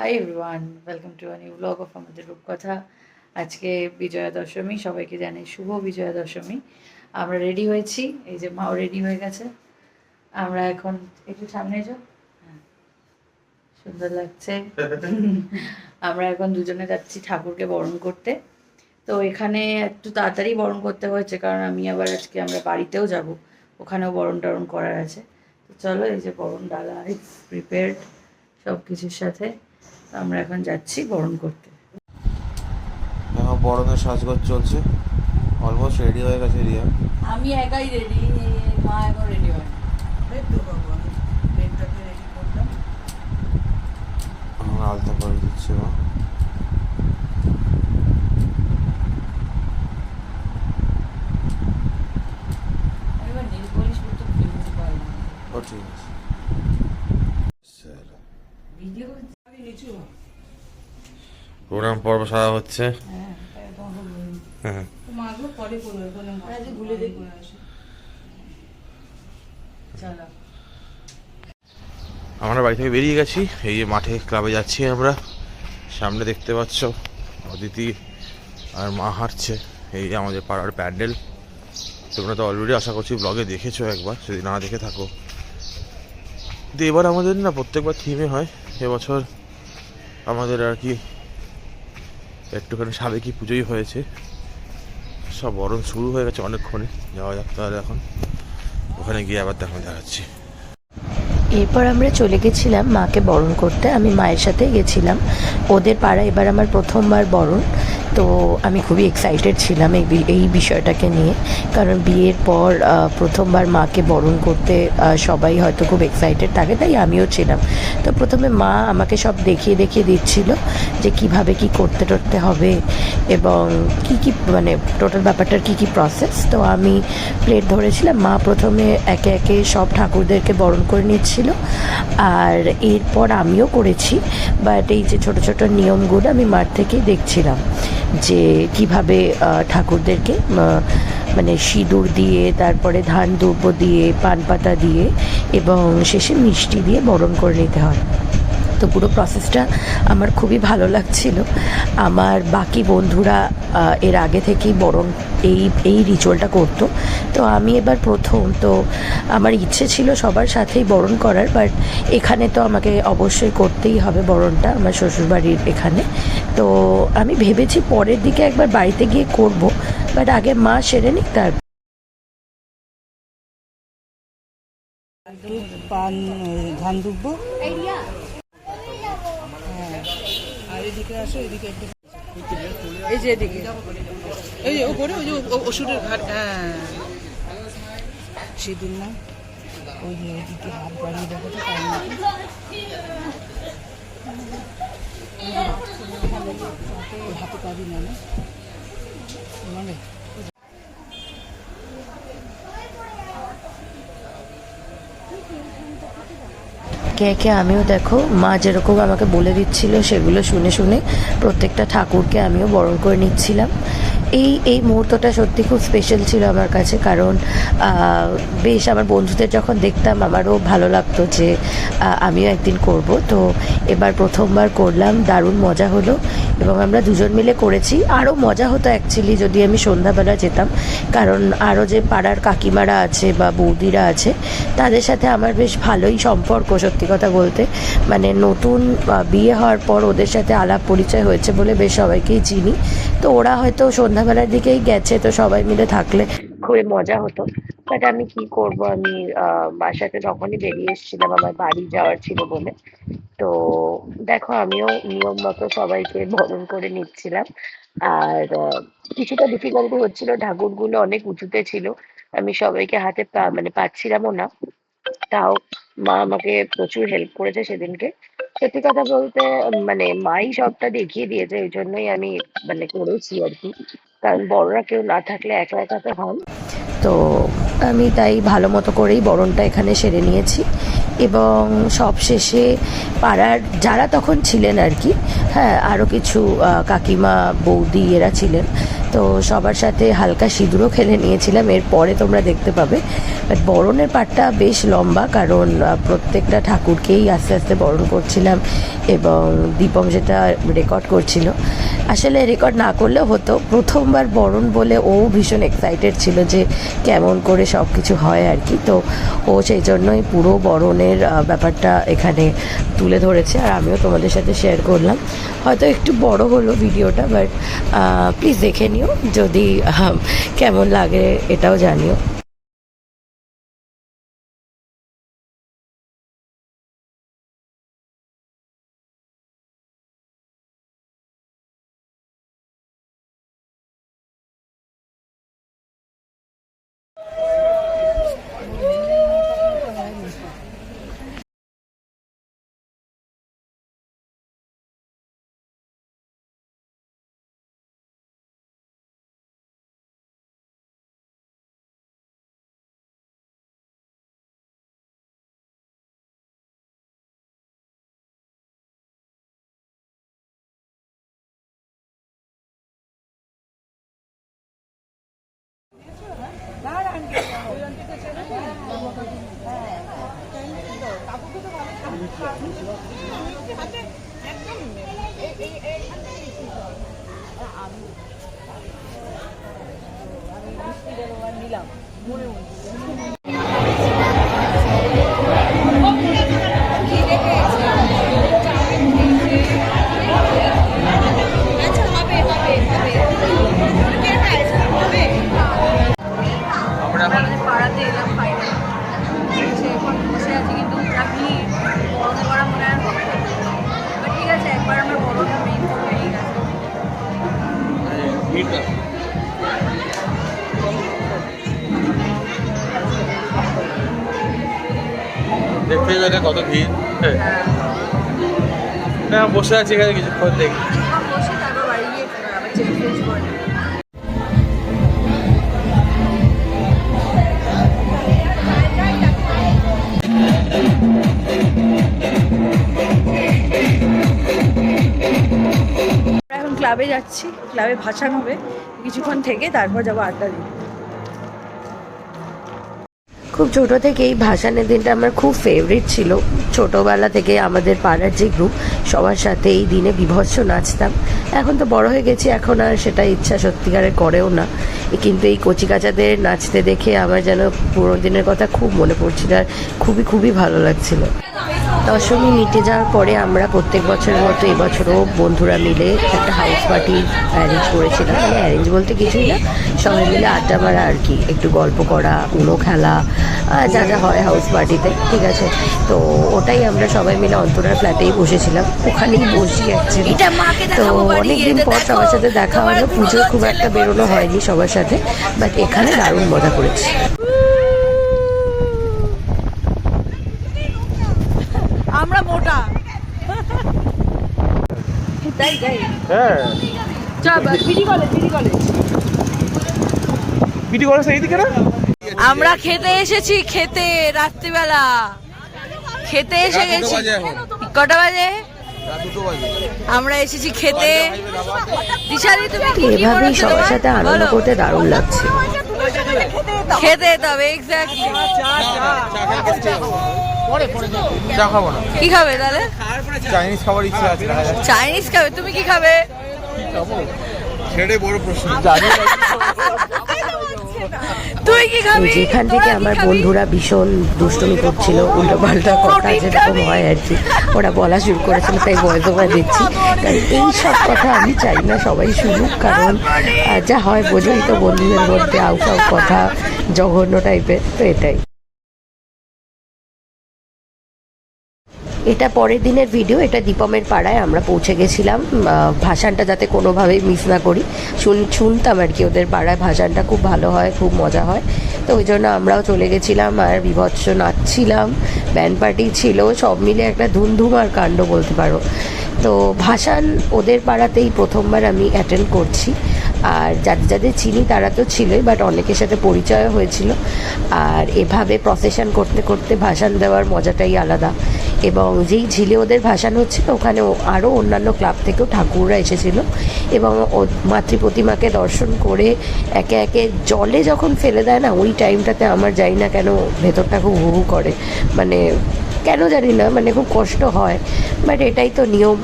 Hi everyone, welcome to a new blog of আমাদের রূপকথা। আজকে বিজয়া দশমী, সবাইকে জানাই শুভ বিজয়া দশমী। আমরা রেডি হয়েছি, এই যে মাও রেডি হয়ে গেছে। আমরা এখন একটু সামনে যাও, হ্যাঁ, সুন্দর লাগছে। আমরা এখন দুজনে যাচ্ছি ঠাকুরকে বরণ করতে। তো এখানে একটু তাড়াতাড়ি বরণ করতে হয়েছে, কারণ আমরা আজকে বাড়িতেও যাব, ওখানেও বরণ টরণ করার আছে। তো চলো, এই যে বরণ ডালা প্রিপেয়ার্ড সব কিছুর সাথে। তো আমরা এখন যাচ্ছি বরণ করতে। এখন বরণের সাজগোজ চলছে, অলমোস্ট রেডি হয়ে গেছে রিয়া। আমি একাই রেডি, মা এখন রেডি হয় এখন আলতা করে দিচ্ছে মা। ও ঠিক আছে। প্রোগ্রাম পর্ব সারা হচ্ছে। হ্যাঁ, আমরা বাড়ি থেকে বেরিয়ে গেছি, এই যে মাঠে ক্লাবে যাচ্ছি আমরা। সামনে দেখতে পাচ্ছ অদিতি আর মা হাঁটছে, এই যে আমাদের পাড়ার প্যান্ডেল। তোমরা তো অলরেডি আশা করছি ব্লগে দেখেছো একবার, যদি না দেখে থাকো। কিন্তু এবার আমাদের না প্রত্যেকবার থিমে হয়, এবছর আমাদের আর কি একটুখানি সাবেকি পুজোই হয়েছে। সব বরণ শুরু হয়ে গেছে অনেকক্ষণে, যাওয়া যাক তাহলে এখন ওখানে গিয়ে আবার দেখাচ্ছি। এরপর আমরা চলে গেছিলাম মাকে বরণ করতে। আমি মায়ের সাথে গেছিলাম ওদের পাড়া, এবার আমার প্রথমবার বরণ। তো আমি খুবই এক্সাইটেড ছিলাম এই বিষয়টাকে নিয়ে, কারণ বিয়ের পর প্রথমবার মাকে বরণ করতে সবাই হয়তো খুব এক্সাইটেড থাকে, তাই আমিও ছিলাম। তো প্রথমে মা আমাকে সব দেখিয়ে দিচ্ছিল যে কিভাবে কি করতে হবে এবং কি মানে টোটাল ব্যাপারটার কি প্রসেস। তো আমি প্লেট ধরেছিলাম, মা প্রথমে একে একে সব ঠাকুরদেরকে বরণ করে নিচ্ছিল, আর এরপর আমিও করেছি। বাট এই যে ছোট ছোট নিয়মগুলো আমি মার থেকেই দেখছিলাম যে কিভাবে ঠাকুরদেরকে মানে সিঁদুর দিয়ে, তারপরে ধান দুব্য দিয়ে, পান পাতা দিয়ে এবং শেষে মিষ্টি দিয়ে বরণ করে নিতে হয়। তো পুরো প্রসেসটা আমার খুবই ভালো লাগছিল। আমার বাকি বন্ধুরা এর আগে থেকেই বরণ এই রিচুয়ালটা করতো, তো আমি এবার প্রথম। তো আমার ইচ্ছে ছিল সবার সাথেই বরণ করার, বাট এখানে তো আমাকে অবশ্যই করতেই হবে বরণটা, আমার শ্বশুরবাড়ির এখানে। তো আমি ভেবেছি পরের দিকে একবার বাড়িতে গিয়ে করব, বাট আগে মা সেরে নিক তার। পান ধান দুব্বো, আর এদিকে আসো, এদিকে একটু, এই যে এদিকে, এই যে ওপরে ওই যে ওষুধের ঘাট, হ্যাঁ সেদিন না, ওই যে ওইদিকে হাত বাড়িয়ে দেখো তো তাই নাকি হাতে পাবি না মানে। একে আমিও দেখো মা যেরকম আমাকে বলে দিচ্ছিল সেগুলো শুনে শুনে প্রত্যেকটা ঠাকুরকে আমিও বরণ করে নিচ্ছিলাম। এই মুহূর্তটা সত্যি খুব স্পেশাল ছিল আমার কাছে, কারণ বেশ আমার বন্ধুদের যখন দেখতাম আমারও ভালো লাগতো যে আমিও একদিন করব। তো এবার প্রথমবার করলাম, দারুণ মজা হলো এবং আমরা দুজন মিলে করেছি। আরও মজা হতো অ্যাকচুয়ালি যদি আমি সন্ধ্যাবেলা যেতাম, কারণ আরও যে পাড়ার কাকিমারা আছে বা বৌদিরা আছে তাদের সাথে আমার বেশ ভালোই সম্পর্ক, সত্যি কথা বলতে। মানে নতুন বিয়ে হওয়ার পর ওদের সাথে আলাপ পরিচয় হয়েছে বলে বেশ সবাইকেই চিনি। তো ওরা হয়তো সন্ধ্যাবেলার দিকেই গেছে, তো সবাই মিলে থাকলে খুবই মজা হতো। বাট আমি কি করব, আমি মার সাথে তখনই বেরিয়ে এসেছিলাম, আমার বাড়ি যাওয়ার ছিল বলে। তো দেখো আমিও নিয়ম মতো সবাইকে বরণ করে নিচ্ছিলাম। আর কিছুটা ডিফিকাল্টি হচ্ছিল, ঠাকুরগুলো অনেক উঁচুতে ছিল, আমি সবাইকে হাতে মানে পাচ্ছিলামও না। তাও মা আমাকে প্রচুর হেল্প করেছে সেদিনকে। সত্যি কথা বলতে মানে মাই সবটা দেখিয়ে দিয়েছে, ওই জন্যই আমি মানে করেছি আর কি, কারণ বড়রা কেউ না থাকলে একা একা তো হয়। তো আমি তাই ভালো মতো করেই বরণটা এখানে সেরে নিয়েছি এবং সবশেষে পাড়ার যারা তখন ছিলেন আর কি, হ্যাঁ আরও কিছু কাকিমা বৌদি এরা ছিলেন, তো সবার সাথে হালকা সিঁদুরও খেলে নিয়েছিলাম, এরপরে তোমরা দেখতে পাবে। বাট বরণের পাটটা বেশ লম্বা, কারণ প্রত্যেকটা ঠাকুরকেই আস্তে আস্তে বরণ করছিলাম এবং দীপম যেটা রেকর্ড করছিল। আসলে রেকর্ড না করলেও হতো, প্রথমবার বরণ বলে ও ভীষণ এক্সাইটেড ছিল যে কেমন করে সব কিছু হয় আর কি। তো ও সেই জন্যই পুরো বরণের ব্যাপারটা এখানে তুলে ধরেছে, আর আমিও তোমাদের সাথে শেয়ার করলাম। হয়তো একটু বড় হলো ভিডিওটা, বাট প্লিজ দেখে নিও, যদি কেমন লাগে এটাও জানিও। পাড়াতে এলাম ফাইনালি, এখন বসে আছি, কিন্তু ভিড় বড় করা মনে হয় হবে না। বাট ঠিক আছে, একবার আমরা বড়টা মেইন হয়ে গেছে। দেখতে যাবে কত ভিড়। না বসে আছি এখানে কিছুক্ষণ দেখি। বসে তারপর বাড়ি গিয়ে আবার চেঞ্জ ফেঞ্জ করে নেবো। এখন ক্লাবে যাচ্ছি, ক্লাবে ভাসান হবে, কিছুক্ষণ থেকে তারপর যাবো আড্ডা দিতে। খুব ছোটো থেকে এই ভাসানের দিনটা আমার খুব ফেভারিট ছিল। ছোটোবেলা থেকে আমাদের পাড়ার যে গ্রুপ, সবার সাথে এই দিনে বীভৎস নাচতাম। এখন তো বড় হয়ে গেছি, এখন আর সেটা ইচ্ছা সত্যিকারের করেও না, কিন্তু এই কচিকাচাদের নাচতে দেখে আমার যেন পুরোনো দিনের কথা খুব মনে পড়ছিল, আর খুবই ভালো লাগছিল। দশমী মিটে যাওয়ার পরে আমরা প্রত্যেক বছরের মতো এবছরও বন্ধুরা মিলে একটা হাউস পার্টি অ্যারেঞ্জ করেছিলাম। মানে অ্যারেঞ্জ বলতে কিছুই না, সবাই মিলে আড্ডা মারা আর কি, একটু গল্প করা, উনো খেলা, যা যা হয় হাউস পার্টিতে, ঠিক আছে। তো ওটাই আমরা সবাই মিলে অন্তরার ফ্ল্যাটেই বসেছিলাম, ওখানেই বসি অ্যাকচুয়ালি। তো অনেকদিন পর সবার সাথে দেখা হলো, পুজো খুব একটা বেরোনো হয়নি সবার সাথে, বাট এখানে দারুণ মজা করেছি। আমরা মোটা তাই হ্যাঁ, বিটি কলেজ এইদিকে না? আমরা খেতে এসেছি, খেতে রাত্রিবেলা খেতে এসে গেছি। কটা বাজে? আমরা এসেছি খেতে। দিশারি তুমি এভাবেই সবার সাথে আনন্দ করতে দারুণ লাগছে। খেতে তবে এক্স্যাক্টলি। চা খাবো না, কি খাবে তাহলে? চাইনিজ খাবার ইচ্ছা আছে। চাইনিজ খাবে, তুমি কি খাবে? সেটাই বড় প্রশ্ন, জানি না। তুই কি খাবি? যেখান থেকে আমার বন্ধুরা ভীষণ দুষ্টুমি করছিল, উল্টোপাল্টা কথা যেরকম হয় আর কি, ওরা বলা শুরু করেছিল, তাই ভয় ভয় দিচ্ছি। কারণ এই সব কথা আমি চাই না সবাই শুনুক, কারণ যা হয় বোঝোই তো, বন্ধুদের মধ্যে আউট কথা জঘন্য টাইপের, তো এটাই। এটা পরের দিনের ভিডিও, এটা দীপমের পাড়ায় আমরা পৌঁছে গেছিলাম। ভাসানটা যাতে কোনোভাবেই মিস না করি, শুনতাম আর কি ওদের পাড়ায় ভাসানটা খুব ভালো হয়, খুব মজা হয়, তো ওই জন্য আমরাও চলে গেছিলাম। আর বীভৎস নাচছিলাম, ব্যান্ড পার্টি ছিল, সব মিলে একটা ধুমধুমার কাণ্ড বলতে পারো। তো ভাসান ওদের পাড়াতেই প্রথমবার আমি অ্যাটেন্ড করছি, আর যাদের যাদের চিনি তারা তো ছিলই, বাট অনেকের সাথে পরিচয় হয়েছিল। আর এভাবে প্রসেশন করতে করতে ভাসান দেওয়ার মজাটাই আলাদা। এবং যেই ঝিলে ওদের ভাসানো হচ্ছিল ওখানে আরও অন্যান্য ক্লাব থেকেও ঠাকুররা এসেছিল এবং মাতৃ প্রতিমাকে দর্শন করে একে একে জলে যখন ফেলে দেয় না, ওই টাইমটাতে আমার জানি না কেন ভেতরটা খুব হু হু করে, মানে কেন জানি না, মানে খুব কষ্ট হয়, বাট এটাই তো নিয়ম,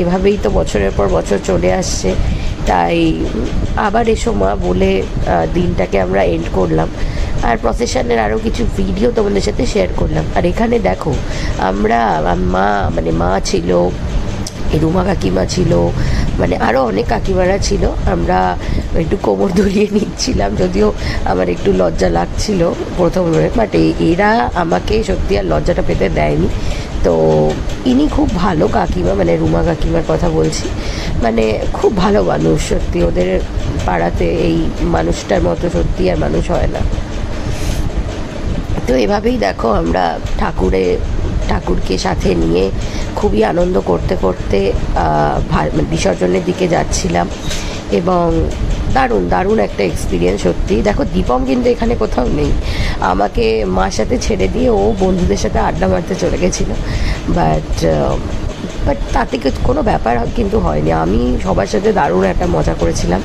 এভাবেই তো বছরের পর বছর চলে আসছে। তাই আবার এসো মা বলে দিনটাকে আমরা এন্ড করলাম। আর প্রসেশনের আরও কিছু ভিডিও তোমাদের সাথে শেয়ার করলাম। আর এখানে দেখো আমরা মা ছিল, রুমা কাকিমা ছিল, মানে আরও অনেক কাকিমারা ছিল। আমরা একটু কোমর দুলিয়ে নিচ্ছিলাম, যদিও আমার একটু লজ্জা লাগছিল প্রথমে, বাট এরা আমাকে সত্যি আর লজ্জাটা পেতে দেয়নি। তো ইনি খুব ভালো কাকিমা, মানে রুমা কাকিমার কথা বলছি, মানে খুব ভালো মানুষ সত্যি। ওদের পাড়াতে এই মানুষটার মতো সত্যি আর মানুষ হয় না। তো এভাবেই দেখো আমরা ঠাকুরকে সাথে নিয়ে খুবই আনন্দ করতে করতে বিসর্জনের দিকে যাচ্ছিলাম এবং দারুণ একটা এক্সপিরিয়েন্স সত্যি। দেখো দীপম কিন্তু এখানে কোথাও নেই, আমাকে মার সাথে ছেড়ে দিয়ে ও বন্ধুদের সাথে আড্ডা মারতে চলে গেছিলো, বাট তাতে কোনো ব্যাপার কিন্তু হয়নি। আমি সবার সাথে দারুণ একটা মজা করেছিলাম।